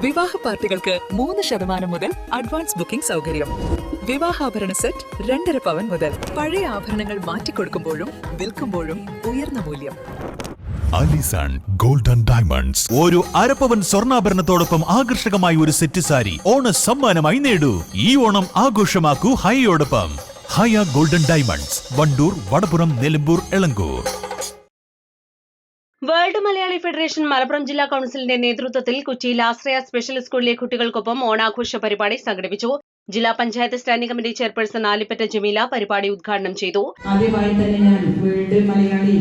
വിവാഹ പാർട്ടികൾക്ക് 3% മുതൽ അഡ്വാൻസ് ബുക്കിംഗ് സൗകര്യം. വിവാഹാഭരണ സെറ്റ് 2.5 പവൻ മുതൽ. പഴയ ആഭരണങ്ങൾ മാറ്റിക്കൊടുക്കുമ്പോഴും വിൽക്കുമ്പോഴും ഉയർന്ന മൂല്യം. Allison golden diamonds. ഒരു അരപ്പവൻ സ്വർണ്ണാഭരണത്തോടൊപ്പം ആകർഷകമായ ഒരു സെറ്റ് സാരി ഓണ സമ്മാനമായി നേടൂ. ഈ ഓണം ആഘോഷമാക്കൂ ഹൈയോടൊപ്പം. Haya golden diamonds, Wandoor, Vadapuram, Nilambur, Elankur. World Malayali federation Malappuram ജില്ലാ കൌൺസിലിന്റെ നേതൃത്വത്തിൽ കൊച്ചിയിൽ ആശ്രയ സ്പെഷ്യൽ സ്കൂളിലെ കുട്ടികൾക്കൊപ്പം ഓണാഘോഷ പരിപാടി സംഘടിപ്പിച്ചു. ജില്ലാ panchayat standing committee chairperson Alipatta Jameela പരിപാടി ഉദ്ഘാടനം ചെയ്തു. ആദ്യമായി തന്നെ ഞാൻ വേൾഡ് മലയാളി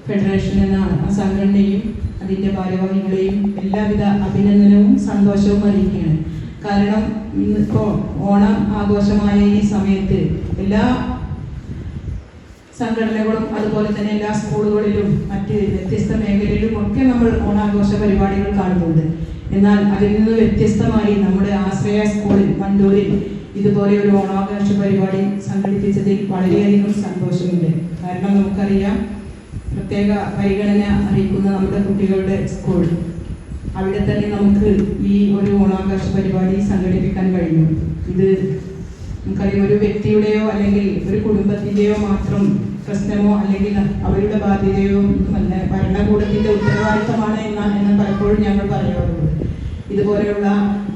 ഫെഡറേഷൻ എന്ന സംഘടനയും അതിന്റെ ഭാരവാഹികളെയും എല്ലാവിധ അഭിനന്ദനവും സന്തോഷവും അറിയിക്കുകയാണ്. കാരണം ഇന്നിപ്പോൾ ഓണം ആഘോഷമായ ഈ സമയത്ത് എല്ലാ സംഘടനകളും അതുപോലെ തന്നെ എല്ലാ സ്കൂളുകളിലും മറ്റ് വ്യത്യസ്ത മേഖലയിലും ഒക്കെ നമ്മൾ ഓണാഘോഷ പരിപാടികൾ കാണുന്നുണ്ട്. എന്നാൽ അതിൽ നിന്ന് വ്യത്യസ്തമായി നമ്മുടെ ആശ്രയ സ്കൂളിൽ വണ്ടൂരിൽ ഇതുപോലെ ഒരു ഓണാഘോഷ പരിപാടി സംഘടിപ്പിച്ചതിൽ വളരെയധികം സന്തോഷമുണ്ട്. കാരണം നമുക്കറിയാം, പ്രത്യേക പരിഗണന അറിയിക്കുന്ന നമ്മുടെ കുട്ടികളുടെ സ്കൂൾ, അവിടെ തന്നെ നമുക്ക് ഈ ഒരു ഓണാഘോഷ പരിപാടി സംഘടിപ്പിക്കാൻ കഴിഞ്ഞു. ഇത് നമുക്കറിയാം, ഒരു വ്യക്തിയുടെയോ അല്ലെങ്കിൽ ഒരു കുടുംബത്തിൻ്റെയോ മാത്രം പ്രശ്നമോ അല്ലെങ്കിൽ അവരുടെ ബാധ്യതയോ അല്ല, ഭരണകൂടത്തിൻ്റെ ഉത്തരവാദിത്തമാണ് എന്ന് പലപ്പോഴും ഞങ്ങൾ പറയാറുണ്ട്. ഇതുപോലെയുള്ള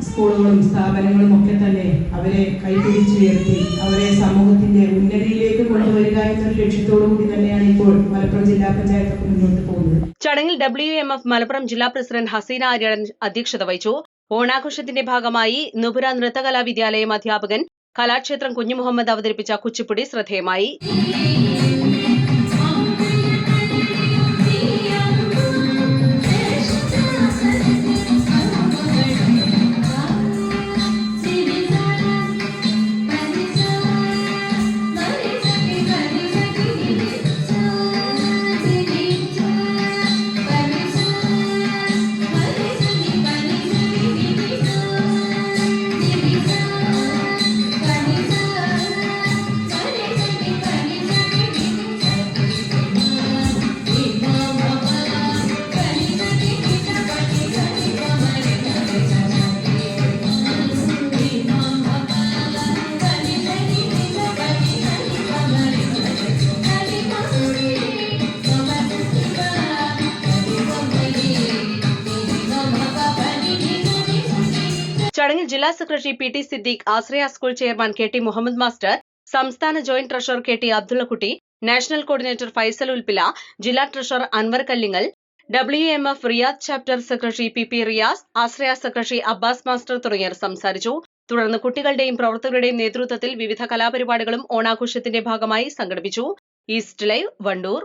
സ്കൂളുകളും സ്ഥാപനങ്ങളും ഒക്കെ തന്നെ അവരെ കൈപിടിച്ചുയർത്തി അവരെ സമൂഹത്തിന്റെ ഉന്നതിയിലേക്ക് കൊണ്ടുവരിക എന്നൊരു ലക്ഷ്യത്തോടു കൂടി തന്നെയാണ് ഇപ്പോൾ മലപ്പുറം ജില്ലാ പഞ്ചായത്ത് മുന്നോട്ട് പോകുന്നത്. ചടങ്ങിൽ WMF മലപ്പുറം ജില്ലാ പ്രസിഡന്റ് ഹസീന ആര്യടൻ അധ്യക്ഷത വഹിച്ചു. ഓണാഘോഷത്തിന്റെ ഭാഗമായി നുപുര നൃത്തകലാ വിദ്യാലയം അധ്യാപകൻ കലാക്ഷേത്രം കുഞ്ഞുമുഹമ്മദ് അവതരിപ്പിച്ച കുച്ചിപ്പുടി ശ്രദ്ധേയമായി. ചടങ്ങിൽ ജില്ലാ secretary PT Siddique, Ashraya school chairman KT Muhammad master, സംസ്ഥാന joint treasurer KT Abdullakutty, national coordinator Faisal Ulpila, ജില്ലാ treasurer Anwar Kallingal, WMF Riyadh chapter secretary PP Riyas, Ashraya secretary Abbas master തുടങ്ങിയവർ സംസാരിച്ചു. തുടർന്ന് കുട്ടികളുടെയും പ്രവർത്തകരുടെയും നേതൃത്വത്തിൽ വിവിധ കലാപരിപാടികളും ഓണാഘോഷത്തിന്റെ ഭാഗമായി സംഘടിപ്പിച്ചു. East live, Wandoor.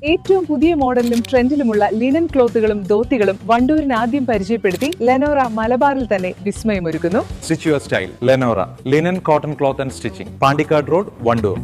ഏറ്റവും പുതിയ മോഡലിലും ട്രെൻഡിലുമുള്ള ലിനൻ ക്ലോത്തുകളും ധോത്തികളും വണ്ടൂരിന് ആദ്യം പരിചയപ്പെടുത്തി ലെനോറ മലബാറിൽ തന്നെ വിസ്മയമൊരുക്കുന്നു. Stitch your style Lenora linen cotton cloth and stitching, Pandikkad road, Wandoor.